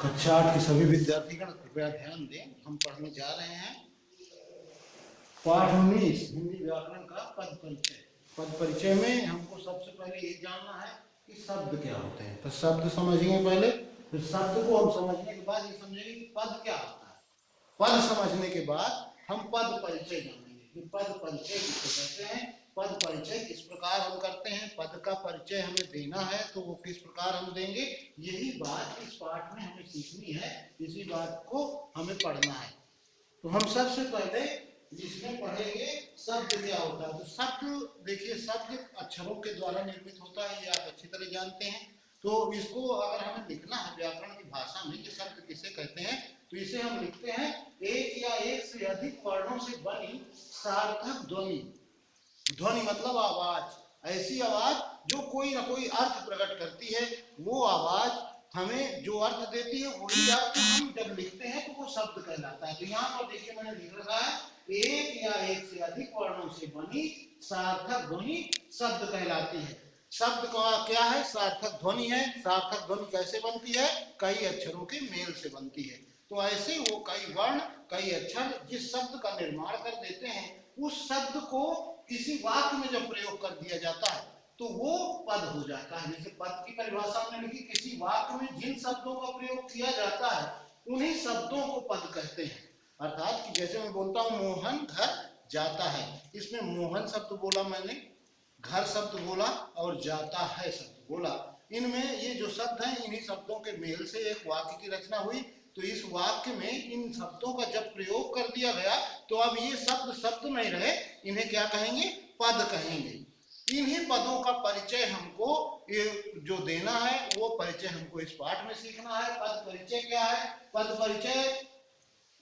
कक्षा 8 के सभी विद्यार्थीगण कृपया ध्यान दें। हम पढ़ने जा रहे हैं पाठ 19 हिंदी व्याकरण का पद परिचय। पद परिचय में हमको सबसे पहले ये जानना है कि शब्द क्या होते हैं। तो शब्द समझेंगे पहले, फिर शब्द को हम समझने के बाद ये समझेंगे कि पद क्या होता है। पद समझने के बाद हम पद परिचय जानेंगे कि पद परिचय किसको कहते हैं, पद परिचय किस प्रकार हम करते हैं, पद का परिचय हमें देना है तो वो किस प्रकार हम देंगे। यही बात इस पाठ में हमें सीखनी है, इसी बात को हमें पढ़ना है। तो हम सबसे पहले जिसमें पढ़ेंगे शब्द क्या होता है। तो शब्द देखिए, शब्द अक्षरों के द्वारा निर्मित होता है, ये आप अच्छी तरह जानते हैं। तो इसको अगर हमें लिखना है व्याकरण की भाषा में कि शब्द किसे कहते हैं, तो इसे हम लिखते हैं एक या एक से अधिक वर्णों से बनी सार्थक ध्वनि। ध्वनि मतलब आवाज, ऐसी आवाज जो कोई ना कोई अर्थ प्रकट करती है। वो आवाज हमें जो अर्थ देती है वही अर्थ हम जब लिखते हैं तो वो शब्द कहलाता है। तो यहाँ पर देखिए मैंने लिख रखा है एक या एक से अधिक वर्णों से बनी सार्थक ध्वनि शब्द कहलाती है। शब्द का क्या है, सार्थक ध्वनि है। सार्थक ध्वनि कैसे बनती है, कई अक्षरों के मेल से बनती है। तो ऐसे वो कई वर्ण कई अक्षर जिस शब्द का निर्माण कर देते हैं, उस शब्द को किसी वाक्य में जब प्रयोग कर दिया जाता है तो वो पद हो जाता है। जैसे पद की परिभाषा में लिखी, किसी वाक्य में जिन शब्दों का प्रयोग किया जाता है उन्हीं शब्दों को पद कहते हैं। अर्थात कि जैसे मैं बोलता हूँ मोहन घर जाता है, इसमें मोहन शब्द बोला मैंने, घर शब्द बोला और जाता है शब्द बोला। इनमें ये जो शब्द हैं इन्हीं शब्दों के मेल से एक वाक्य की रचना हुई। तो इस वाक्य में इन शब्दों का जब प्रयोग कर दिया गया तो अब ये शब्द शब्द नहीं रहे, इन्हें क्या कहेंगे, पद कहेंगे। इन्हीं पदों का परिचय हमको ये जो देना है वो परिचय हमको इस पाठ में सीखना है। पद परिचय क्या है, पद परिचय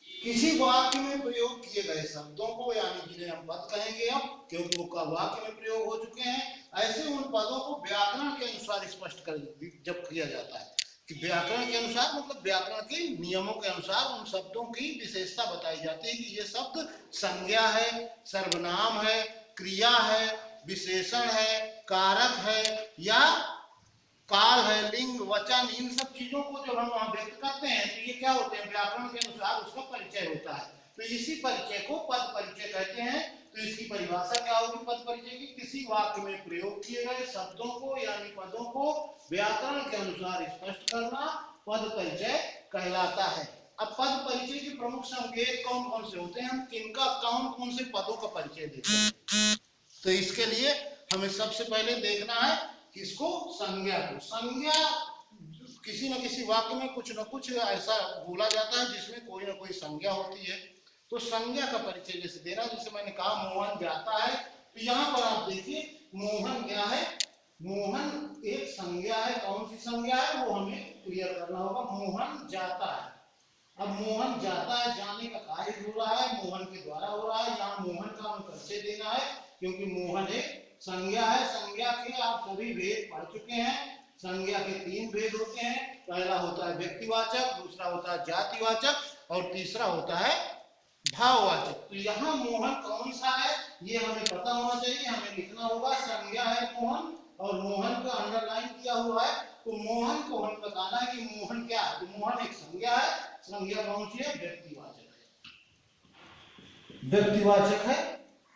किसी वाक्य में प्रयोग किए गए शब्दों को, यानी जिन्हें हम पद कहेंगे अब, क्योंकि वो वाक्य में प्रयोग हो चुके हैं। ऐसे उन पदों को व्याकरण के अनुसार स्पष्ट कर जब किया जाता है कि व्याकरण के अनुसार मतलब व्याकरण के नियमों के अनुसार उन शब्दों की विशेषता बताई जाती है कि ये शब्द संज्ञा है, सर्वनाम है, क्रिया है, विशेषण है, कारक है या काल है, लिंग, वचन, इन सब चीजों को जब हम वहां व्यक्त करते हैं तो ये क्या होते हैं, व्याकरण के अनुसार उसका परिचय होता है। तो इसी परिचय को पद परिचय कहते हैं। तो इसकी परिभाषा क्या होगी पद परिचय की, किसी वाक्य में प्रयोग किए गए शब्दों को यानी पदों को व्याकरण के अनुसार स्पष्ट करना पद परिचय कहलाता है। अब पद परिचय के प्रमुख संकेत कौन कौन से होते हैं, हम किनका कौन कौन से पदों का परिचय देते हैं। तो इसके लिए हमें सबसे पहले देखना है किसको, संज्ञा को। संज्ञा किसी न किसी वाक्य में कुछ न कुछ ऐसा बोला जाता है जिसमें कोई ना कोई संज्ञा होती है। तो संज्ञा का परिचय जैसे देना, जैसे मैंने कहा मोहन जाता है, तो यहाँ पर आप देखिए मोहन क्या है, मोहन एक संज्ञा है। कौन सी संज्ञा है वो हमें क्लियर करना होगा। मोहन जाता है, अब मोहन जाता है, जाने का कार्य हो रहा है, मोहन के द्वारा हो रहा है। यहाँ मोहन का हमें परिचय देना है क्योंकि मोहन एक संज्ञा है। संज्ञा के आप सभी भेद पढ़ चुके हैं। संज्ञा के तीन भेद होते हैं, पहला होता है व्यक्तिवाचक, दूसरा होता है जातिवाचक और तीसरा होता है भाववाचक। तो यहाँ मोहन कौन सा है ये हमें पता होना चाहिए, हमें लिखना होगा संज्ञा है मोहन और मोहन का अंडरलाइन किया हुआ है। तो मोहन को हमें बताना है कि मोहन क्या है। तो मोहन एक संज्ञा है, संज्ञा कौन सी है, व्यक्तिवाचक है, व्यक्तिवाचक है।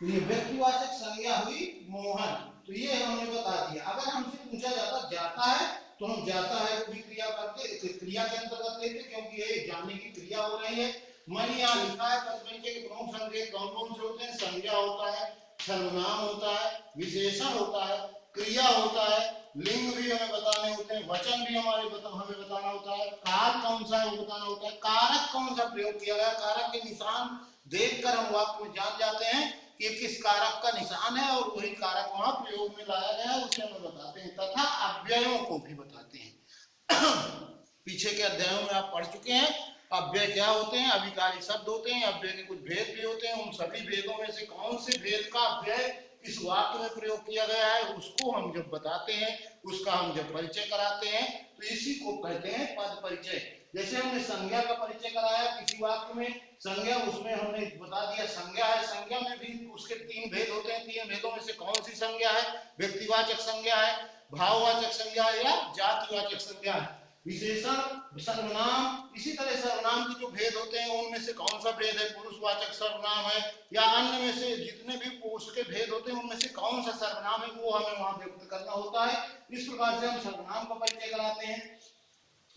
तो ये व्यक्तिवाचक संज्ञा हुई मोहन, तो ये हमने बता दिया। अगर हमसे पूछा जाता है तो हम जाता है को भी क्रिया करते, क्रिया के अंतर्गत लेते क्योंकि ये जाने की क्रिया हो रही है। मैंने यहाँ लिखा है पद परिचय के प्रमुख संकेत कौन कौन से होते हैं, संज्ञा होता है, सर्वनाम होता है, विशेषण होता है, क्रिया होता है, लिंग भी हमें बताने होते हैं, वचन भी हमें बताना होता है, काल कौन सा है वो बताना होता है, कारक कौन सा प्रयोग किया गया, कारक के निशान देखकर हम वाक्य में जान जाते हैं कि किस कारक का निशान है और वही कारक वहां प्रयोग में लाया गया है उसे हमें बताते हैं, तथा अव्ययों को भी बताते हैं। पीछे के अध्यायों में आप पढ़ चुके हैं अव्यय क्या होते हैं, अभिकारी शब्द होते हैं, अव्यय के कुछ भेद भी होते हैं। उन सभी भेदों में से कौन से भेद का अव्यय किस वाक्य में प्रयोग किया गया है उसको हम जब बताते हैं, उसका हम जब परिचय कराते हैं तो इसी को कहते हैं पद परिचय। जैसे हमने संज्ञा का परिचय कराया किसी वाक्य में, संज्ञा उसमें हमने बता दिया संज्ञा है। संज्ञा में भी उसके तीन भेद होते हैं, तीन भेदों में से कौन सी संज्ञा है, व्यक्तिवाचक संज्ञा है, भाववाचक संज्ञा है या जातिवाचक संज्ञा है। विशेषण, सर्वनाम। इसी तरह सर्वनाम के जो भेद होते हैं उनमें से कौन सा भेद है पुरुषवाचक सर्वनाम है, या अन्य में से जितने भी उसके भेद होते हैं उनमें से कौन सा सर्वनाम है, वो हमें वहां व्यक्त करना होता है। इस प्रकार से हम सर्वनाम का परिचय कराते हैं।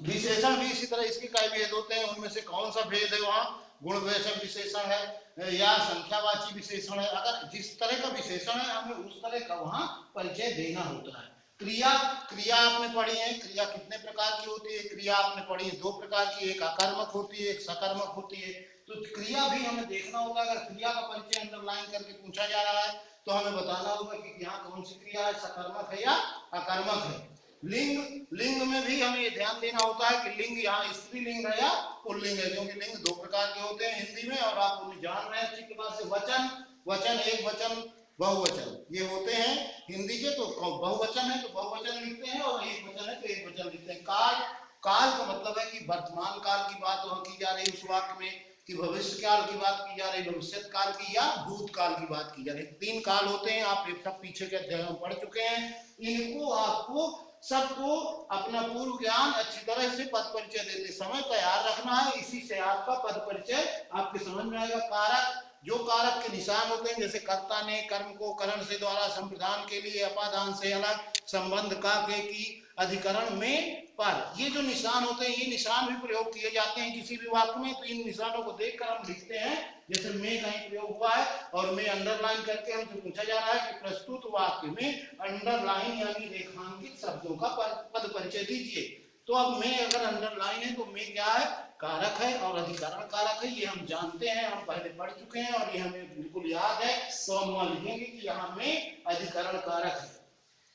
विशेषण भी इसी तरह, इसके कई भेद होते हैं, उनमें से कौन सा भेद है, वहाँ गुणवाचक विशेषण है या संख्यावाची विशेषण है। अगर जिस तरह का विशेषण है हमें उस तरह का वहाँ परिचय देना होता है। क्रिया, क्रिया आपने पढ़ी है, क्रिया कितने प्रकार की होती है, क्रिया आपने पढ़ी है 2 प्रकार की, एक आकर्मक होती है, एक सकर्मक होती है। तो क्रिया भी हमें देखना होगा। अगर क्रिया का परिचय अंडरलाइन करके पूछा जा रहा है तो हमें बताना होगा कि यहाँ कौन सी क्रिया है, सकर्मक है या आकर्मक है। लिंग, लिंग में भी हमें ये ध्यान देना होता है कि लिंग यहाँ स्त्रीलिंग है या पुल्लिंग है, क्योंकि लिंग 2 प्रकार के होते हैं हिंदी में, और आप उन्हें जान रहे हैं अच्छी प्रकार से। वचन, वचन एक वचन बहुवचन ये होते हैं हिंदी के, तो बहुवचन है तो बहुवचन लिखते हैं और एक वचन है तो एक वचन लिखते हैं। काल, काल का मतलब है कि वर्तमान काल की बात वहां की जा रही उस वाक्य में, कि भविष्य काल की बात की जा रही, भविष्य काल की या भूतकाल की बात की जा रही। 3 काल होते हैं, आप एक सब पीछे के अध्याय में पढ़ चुके हैं। इनको आपको सबको अपना पूर्व ज्ञान अच्छी तरह से पद परिचय देते समय तैयार रखना है। इसी से आपका पद परिचय आपके समझ में आएगा। कारक, जो कारक के निशान होते हैं, जैसे कर्ता ने कर्म को करण से द्वारा संप्रदान के लिए अपादान से अलग, संबंध का के की अधिकरण में पर, ये जो निशान होते हैं ये निशान भी प्रयोग किए जाते हैं किसी भी वाक्य में। तो इन निशानों को देखकर हम लिखते हैं, जैसे में कहीं प्रयोग हुआ है और में अंडरलाइन करके हमसे पूछा जा रहा है कि प्रस्तुत वाक्य में अंडरलाइन यानी रेखांकित शब्दों का पद परिचय दीजिए। तो अब में अगर अंडरलाइन है तो में क्या है, कारक है और अधिकरण कारक है, ये हम जानते हैं, हम पहले पढ़ चुके हैं और ये हमें बिल्कुल याद है। तो हम वहां लिखेंगे कि यहाँ में अधिकरण कारक है।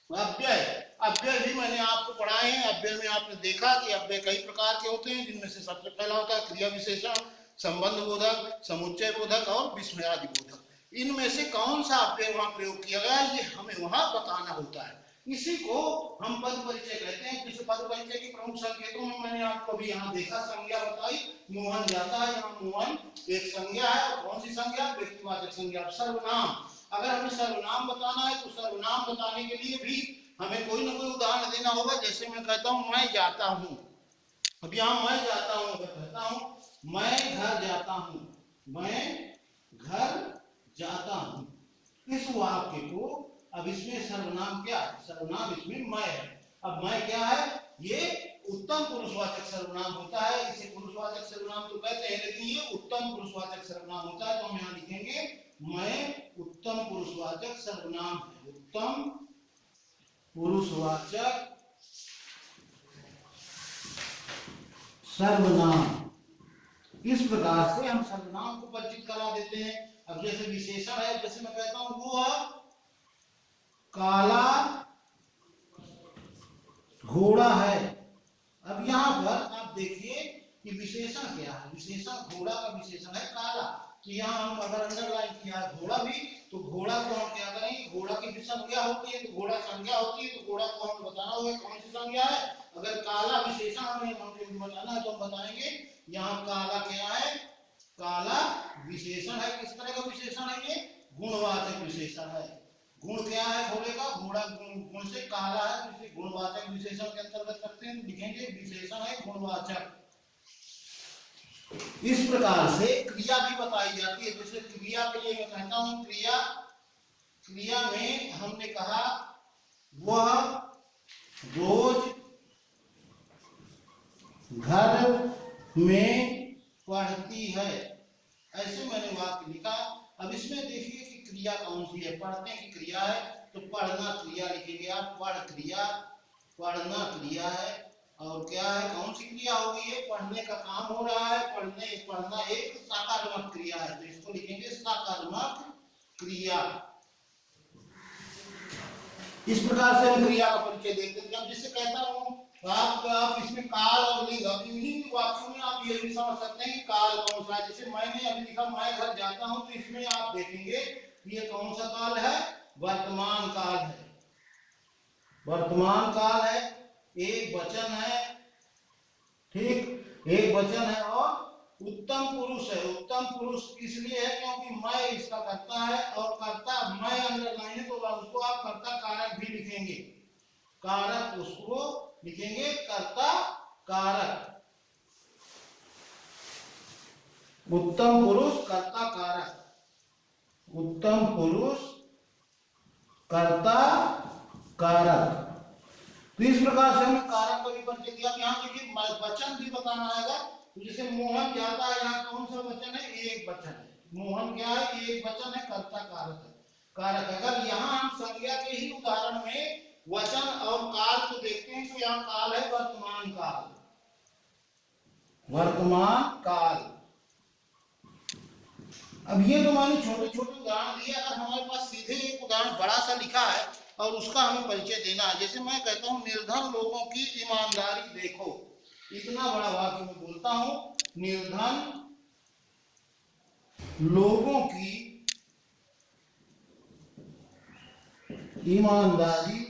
अव्यय, अव्यय भी मैंने आपको पढ़ाए हैं। अव्यय में आपने देखा कि अव्यय कई प्रकार के होते हैं, जिनमें से सबसे पहला होता है क्रिया विशेषण, संबंध बोधक, समुच्चय बोधक और विस्मयादि बोधक। इनमें से कौन सा अव्यय वहां प्रयोग किया गया ये हमें वहां बताना होता है। इसी को हम पद परिचय कहते हैं। जैसे पद परिचय के प्रमुख संकेतों में मैंने आपको अभी यहाँ देखा, संज्ञा बताई, मोहन जाता है, यहाँ मोहन एक संज्ञा है। और कौन सी संज्ञा, व्यक्तिवाचक संज्ञा। सर्वनाम, अगर हमें सर्वनाम बताना है तो सर्वनाम बताने के लिए भी हमें कोई ना कोई उदाहरण देना होगा। जैसे मैं कहता हूं मैं जाता हूं, अब यहाँ मैं जाता हूं, अगर कहता हूं मैं घर जाता हूं, मैं घर जाता हूं, इस वाक्य को, अब इसमें सर्वनाम क्या है, सर्वनाम इसमें मैं है। अब मैं क्या है, ये उत्तम पुरुषवाचक सर्वनाम होता है। इसे पुरुषवाचक सर्वनाम तो कहते हैं, लेकिन ये उत्तम पुरुषवाचक सर्वनाम होता है। तो हम यहाँ लिखेंगे मैं उत्तम पुरुषवाचक सर्वनाम है, उत्तम पुरुषवाचक सर्वनाम। इस प्रकार से हम सर्वनाम को परिचित करा देते हैं। अब जैसे विशेषण है, जैसे मैं कहता हूं वो काला घोड़ा है। अब यहाँ पर आप देखिए कि विशेषण क्या है, विशेषण घोड़ा का विशेषण है काला। तो यहाँ हम अगर अंडरलाइन किया घोड़ा भी, तो घोड़ा को हम क्या करेंगे, घोड़ा की भी संज्ञा होती है, तो घोड़ा संज्ञा होती है, तो घोड़ा को हमें बताना होगा कौन सी संज्ञा है। अगर काला विशेषण हमें बताना है तो हम बताएंगे यहाँ काला क्या है, काला विशेषण है। किस तरह का विशेषण है ये, गुणवाचक विशेषण है। गुण क्या है घोड़े का, घोड़ा गुण से काला है, तो इसे गुणवाचक विशेषण के अंतर्गत करते हैं, लिखेंगे विशेषण है गुणवाचक। इस प्रकार से क्रिया भी बताई जाती है। जैसे क्रिया के लिए मैं कहता हूं क्रिया, क्रिया में हमने कहा वह रोज घर में पढ़ती है, ऐसे मैंने वाक्य लिखा। अब इसमें देखिए कि क्रिया कौन सी है, पढ़ने की क्रिया है तो पढ़ना क्रिया लिखेंगे आप, पढ़ क्रिया, पढ़ना क्रिया है। और क्या है, कौन सी क्रिया होगी, ये पढ़ने का काम हो रहा है, पढ़ना एक सकारात्मक क्रिया है, तो इसको लिखेंगे सकारात्मक क्रिया। इस प्रकार से हम क्रिया का परिचय देते हैं। जब जिससे कहता हूं आप इसमें काल और लिंग, अब इन्हीं वाक्यों में आप ये भी समझ सकते हैं कि काल कौन सा है। जैसे मैंने अभी लिखा मैं घर जाता हूं, तो इसमें आप देखेंगे ये कौन सा काल है, वर्तमान काल है, वर्तमान काल है, एक वचन है, ठीक, एक वचन है और उत्तम पुरुष है। उत्तम पुरुष इसलिए है क्योंकि मैं इसका कर्ता है, और कर्ता मैं अंडरलाइन है तो उसको आप कर्ता कारक भी लिखेंगे, कारक उसको लिखेंगे कर्ता कारक, उत्तम पुरुष कर्ता कारक, उत्तम पुरुष कर्ता कारक। तो इस प्रकार से हमने कारक का भी परिचय दिया। यहाँ देखिए वचन भी बताना आएगा। तो जैसे मोहन जाता है, यहाँ कौन सा वचन है? एक वचन है। मोहन क्या है? एक वचन है, कर्ता कारक है, कारक। अगर यहाँ हम संज्ञा के ही उदाहरण में वचन और काल को देखते हैं तो यहाँ काल है वर्तमान काल, वर्तमान काल। अब ये तो मैंने छोटे छोटे उदाहरण दिए। अगर हमारे पास सीधे एक उदाहरण बड़ा सा लिखा है और उसका हमें परिचय देना है, जैसे मैं कहता हूँ निर्धन लोगों की ईमानदारी देखो, इतना बड़ा वाक्य मैं बोलता हूँ, निर्धन लोगों की ईमानदारी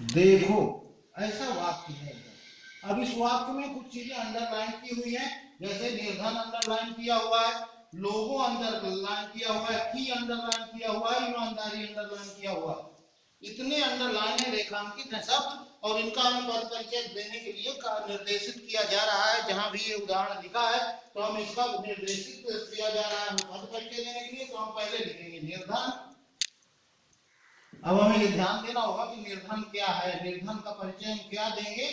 देखो, ऐसा वाक्य है। अब इस वाक्य में कुछ चीजें अंडरलाइन की हुई हैं, जैसे निर्धन अंडरलाइन किया हुआ है, लोगों अंडरलाइन किया हुआ है, की अंडरलाइन किया हुआ है, ईमानदारी अंडरलाइन किया हुआ है। इतने अंडरलाइन है, रेखांकित है शब्द, और इनका हमें पद परिचय देने के लिए निर्देशित किया जा रहा है। जहां भी ये उदाहरण लिखा है तो हम इसका निर्देशित किया जा रहा है पद परिचय देने के लिए, तो हम पहले लिखेंगे निर्धन। अब हमें ये ध्यान देना होगा कि निर्धन क्या है, निर्धन का परिचय हम क्या देंगे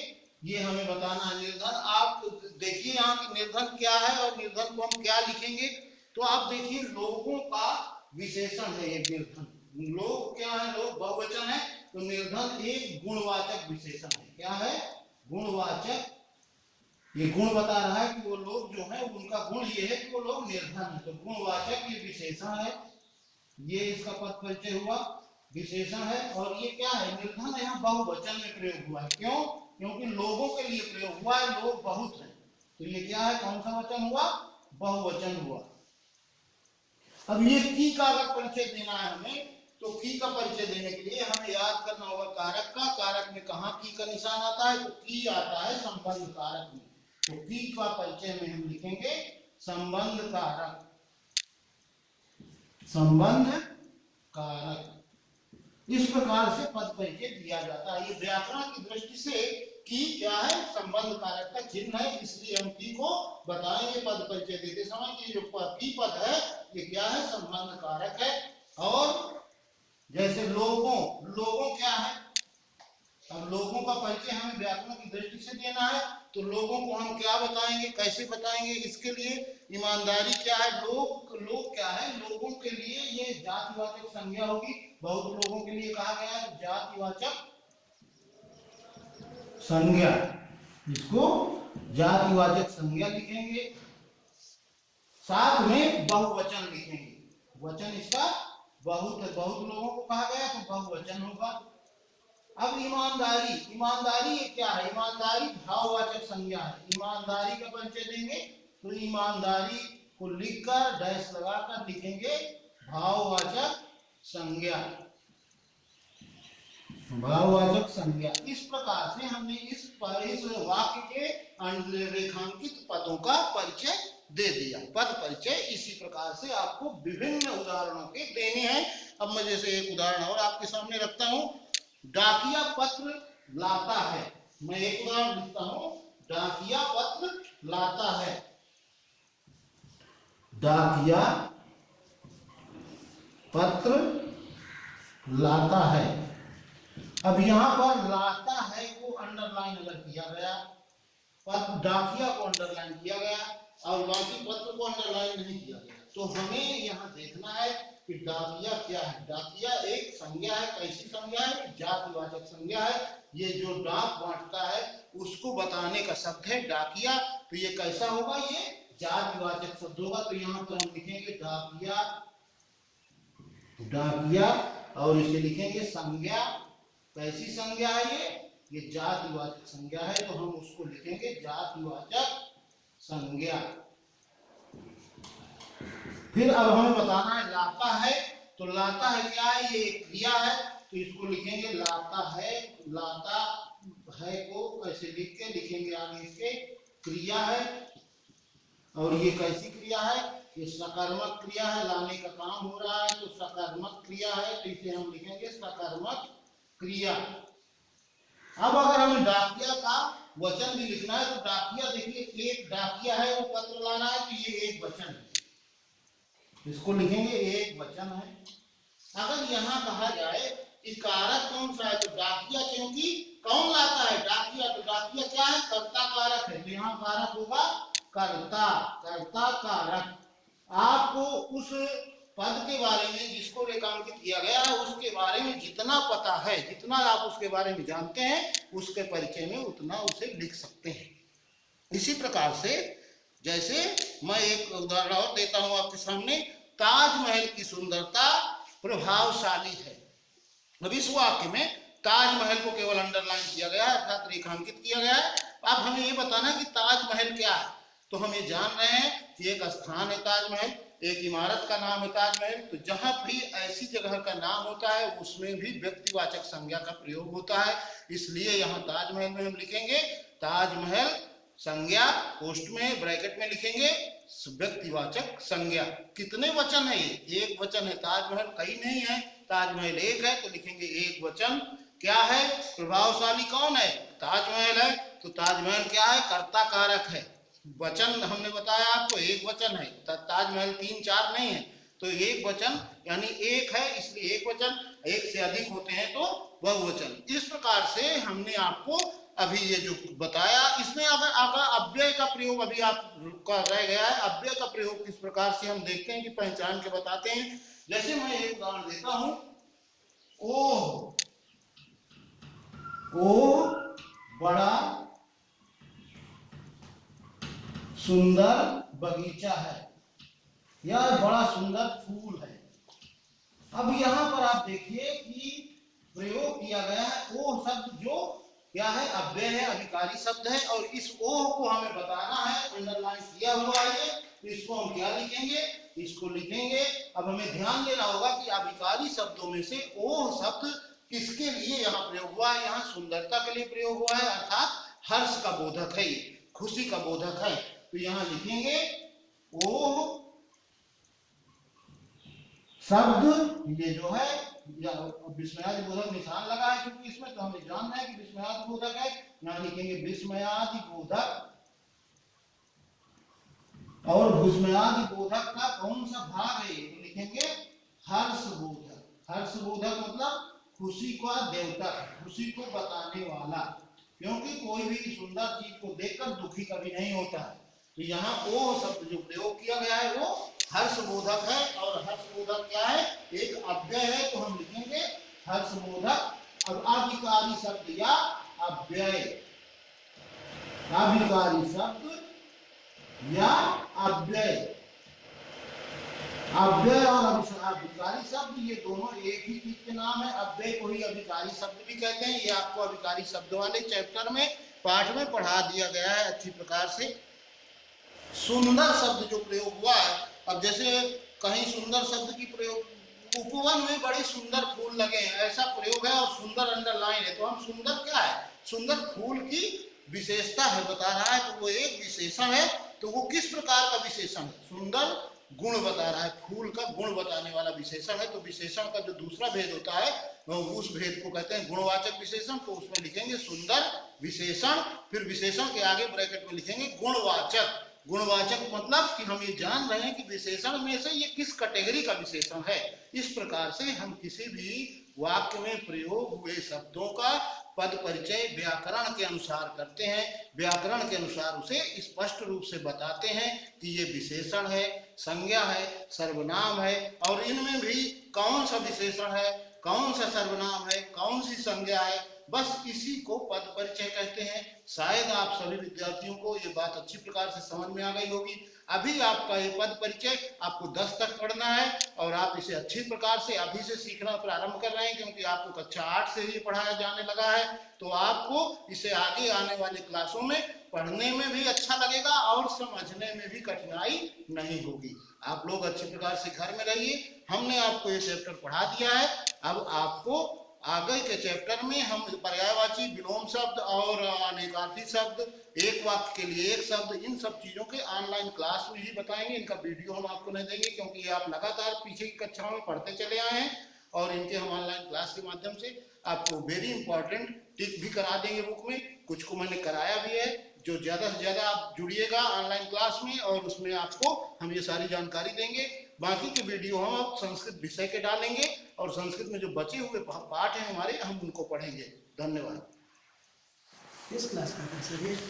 ये हमें बताना है। निर्धन आप देखिए यहाँ कि निर्धन क्या है और निर्धन को हम क्या लिखेंगे। तो आप देखिए लोगों का विशेषण है ये निर्धन। लोग क्या है? लोग बहुवचन है, तो निर्धन एक गुणवाचक विशेषण है। क्या है? गुणवाचक। ये गुण बता रहा है कि वो लोग जो है उनका गुण ये है कि वो लोग निर्धन है, तो गुणवाचक ये विशेषण है। ये इसका पद परिचय हुआ, विशेषण है। और ये क्या है? निर्धन यहाँ बहुवचन में प्रयोग हुआ है। क्यों? क्योंकि लोगों के लिए प्रयोग हुआ है, लोग बहुत हैं, तो ये क्या है? कौन सा वचन हुआ? बहुवचन हुआ। अब ये की का अगर परिचय देना है हमें, तो की का परिचय देने के लिए हमें याद करना होगा कारक का। कारक में कहाँ की का निशान आता है? तो की आता है संबंध कारक में। तो की का परिचय में हम लिखेंगे संबंध कारक, संबंध कारक। इस प्रकार से पद परिचय दिया जाता है। ये व्याकरण की दृष्टि से की क्या है? संबंध कारक का चिन्ह है, इसलिए हम की को बताएंगे पद परिचय देते समय कि जो की पद है ये क्या है? संबंध कारक है। और जैसे लोगों, लोगों क्या है? अब लोगों का परिचय हमें व्याकरण की दृष्टि से देना है, तो लोगों को हम क्या बताएंगे, कैसे बताएंगे? इसके लिए ईमानदारी क्या है? लोग क्या है? लोगों के लिए ये जातिवाचक संज्ञा होगी। बहुत लोगों के लिए कहा गया है जातिवाचक संज्ञा, इसको जातिवाचक संज्ञा लिखेंगे, साथ में बहुवचन लिखेंगे। वचन इसका बहुत है, बहुत लोगों को कहा गया तो बहुवचन होगा। अब ईमानदारी, ईमानदारी क्या है? ईमानदारी भाववाचक संज्ञा है। ईमानदारी का परिचय देंगे तो ईमानदारी को लिखकर डैश लगाकर लिखेंगे भाववाचक संज्ञा, भाववाचक संज्ञा। इस प्रकार से हमने इस वाक्य के रेखांकित पदों का परिचय दे दिया। पद परिचय इसी प्रकार से आपको विभिन्न उदाहरणों के देने हैं। अब मैं जैसे एक उदाहरण और आपके सामने रखता हूं, डाकिया पत्र लाता है। मैं एक उदाहरण लिखता हूं, डाकिया पत्र लाता है। डाकिया पत्र लाता है। अब यहां पर लाता है को अंडरलाइन अगर किया गया, डाकिया को अंडरलाइन किया गया और बाकी पत्र को अंडरलाइन नहीं किया गया, तो हमें यहाँ देखना है कि डाकिया क्या है। डाकिया एक संज्ञा है। कैसी संज्ञा है? जातिवाचक संज्ञा है। ये जो डाक बांटता है उसको बताने का शब्द है डाकिया। तो ये कैसा होगा? ये जातिवाचक शब्द होगा। तो यहाँ पर हम लिखेंगे डाकिया, डाकिया, और इसे लिखेंगे संज्ञा। कैसी संज्ञा है? ये जातिवाचक संज्ञा है, तो हम उसको लिखेंगे जातिवाचक संज्ञा। फिर अब हमें बताना है लाता है। तो लाता है क्या है? ये क्रिया है, तो इसको लिखेंगे लाता है। लाता है को कैसे लिख के लिखेंगे आगे इसके क्रिया है। और ये कैसी क्रिया है? ये सकर्मक क्रिया है। लाने का काम हो रहा है तो सकर्मक क्रिया है, तो इसे हम लिखेंगे सकर्मक क्रिया। अब अगर हमें डाकिया का वचन भी लिखना है तो डाकिया, देखिए एक डाकिया है, वो पत्र लाना है, तो ये एक वचन है, इसको लिखेंगे एक वचन है। अगर यहाँ कहा जाए कि कारक कौन सा है, तो डाकिया, क्योंकि कौन लाता है डाकिया, तो डाकिया क्या है, कर्ता कारक है, तो यहाँ कारक होगा कर्ता, कर्ता कारक। आपको उस पद के बारे में जिसको रेखांकित किया गया है उसके बारे में जितना पता है, जितना आप उसके बारे में जानते हैं, उसके परिचय में उतना उसे लिख सकते हैं। इसी प्रकार से जैसे मैं एक उदाहरण और देता हूं आपके सामने, ताजमहल की सुंदरता प्रभावशाली है। अब इस वाक्य में ताजमहल को केवल अंडरलाइन किया गया है, अर्थात रेखांकित किया गया है। अब हमें ये बताना है कि ताजमहल क्या है, तो हम ये जान रहे हैं कि एक स्थान है ताजमहल, एक इमारत का नाम है ताजमहल। तो जहां भी ऐसी जगह का नाम होता है उसमें भी व्यक्तिवाचक संज्ञा का प्रयोग होता है, इसलिए यहाँ ताजमहल में हम लिखेंगे ताजमहल संज्ञा, पोस्ट में ब्रैकेट में लिखेंगे व्यक्तिवाचक संज्ञा। कितने वचन है ये, एक वचन है, ताजमहल कई नहीं है, ताजमहल एक है, तो लिखेंगे एक वचन। क्या है, प्रभावशाली कौन है, ताजमहल है, तो ताजमहल क्या है, कर्ता कारक है। वचन हमने बताया आपको एक वचन है, ताजमहल 3-4 नहीं है, तो एक वचन यानी एक है, इसलिए एक वचन। एक से अधिक होते हैं तो बहुवचन। इस प्रकार से हमने आपको अभी ये जो बताया, इसमें अगर अव्यय का प्रयोग अभी आपका रह गया है, अव्यय का प्रयोग किस प्रकार से हम देखते हैं कि पहचान के बताते हैं। जैसे मैं एक उदाहरण देता हूं, ओ बड़ा सुंदर बगीचा है, यह बड़ा सुंदर फूल है। अब यहाँ पर आप देखिए कि प्रयोग किया गया है ओ शब्द, जो क्या है, अव्यय है, अभिकारी शब्द है, और इस ओ को हमें बताना है, अंडरलाइन किया हुआ है, तो इसको हम क्या लिखेंगे, इसको लिखेंगे। अब हमें ध्यान देना होगा कि अभिकारी शब्दों में से ओ शब्द किसके लिए यहाँ प्रयोग हुआ है, यहाँ सुंदरता के लिए प्रयोग हुआ है, अर्थात हर्ष का बोधक है, ये खुशी का बोधक है, तो यहाँ लिखेंगे ओ शब्द, ये जो है विस्मयादि बोधक निशान लगा है क्योंकि इसमें, तो हमें जानना है कि विस्मयादि बोधक है, यहाँ लिखेंगे विस्मयादि बोधक। और विस्मयादि बोधक का कौन सा भाग है, तो लिखेंगे हर्ष बोधक। हर्ष बोधक मतलब खुशी का द्योतक, खुशी को बताने वाला, क्योंकि कोई भी सुंदर चीज को देखकर दुखी कभी नहीं होता है। तो यहाँ ओ शब्द जो प्रयोग किया गया है वो हर्षबोधक है, और हर्षबोधक क्या है, एक अव्यय है, तो हम लिखेंगे हर्षबोधक। और अभिकारी शब्द या अव्यय, अभिकारी शब्द या अव्यय, अव्यय और अभिकारी शब्द ये दोनों एक ही चीज के नाम है। अव्यय को ही अभिकारी शब्द भी कहते हैं, ये आपको अभिकारी शब्द वाले चैप्टर में पाठ में पढ़ा दिया गया है अच्छी प्रकार से। सुंदर शब्द जो प्रयोग हुआ है, अब जैसे कहीं सुंदर शब्द की प्रयोग, उपवन में बड़े सुंदर फूल लगे हैं, ऐसा प्रयोग है, और सुंदर अंडरलाइन है, तो हम सुंदर क्या है, सुंदर फूल की विशेषता है बता रहा है, तो वो एक विशेषण है। तो वो किस प्रकार का विशेषण है, सुंदर गुण बता रहा है, फूल का गुण बताने वाला विशेषण है। तो विशेषण का जो दूसरा भेद होता है उस भेद को कहते हैं गुणवाचक विशेषण, तो उसमें लिखेंगे सुंदर विशेषण, फिर विशेषण के आगे ब्रैकेट में लिखेंगे गुणवाचक। गुणवाचक मतलब कि हम ये जान रहे हैं कि विशेषण में से ये किस कैटेगरी का विशेषण है। इस प्रकार से हम किसी भी वाक्य में प्रयोग हुए शब्दों का पद परिचय व्याकरण के अनुसार करते हैं, व्याकरण के अनुसार उसे स्पष्ट रूप से बताते हैं कि ये विशेषण है, संज्ञा है, सर्वनाम है, और इनमें भी कौन सा विशेषण है, कौन सा सर्वनाम है, कौन सी संज्ञा है, बस इसी को पद परिचय कहते हैं। शायद आप सभी विद्यार्थियों को ये बात अच्छी प्रकार से समझ में आ गई होगी। अभी आपका ये पद परिचय आपको 10 तक पढ़ना है, और आप इसे अच्छी प्रकार से अभी से सीखना प्रारंभ कर रहे हैं, क्योंकि आपको कक्षा 8 से ये पढ़ाया जाने लगा है, तो आपको इसे आगे आने वाले क्लासों में पढ़ने में भी अच्छा लगेगा और समझने में भी कठिनाई नहीं होगी। आप लोग अच्छी प्रकार से घर में रहिए, हमने आपको ये चैप्टर पढ़ा दिया है। अब आपको आगे के चैप्टर में हम पर्यायवाची, विलोम शब्द और अनेकार्थी शब्द, एक वाक्य के लिए एक शब्द, इन सब चीजों के ऑनलाइन क्लास में ही बताएंगे। इनका वीडियो हम आपको नहीं देंगे, क्योंकि ये आप लगातार पीछे की कक्षाओं में पढ़ते चले आए हैं, और इनके हम ऑनलाइन क्लास के माध्यम से आपको वेरी इंपॉर्टेंट टिक भी करा देंगे बुक में, कुछ को मैंने कराया भी है। जो ज़्यादा से ज़्यादा आप जुड़िएगा ऑनलाइन क्लास में, और उसमें आपको हम ये सारी जानकारी देंगे। बाकी के वीडियो हम अब संस्कृत विषय के डालेंगे, और संस्कृत में जो बचे हुए पाठ हैं हमारे, हम उनको पढ़ेंगे। धन्यवाद। इस क्लास में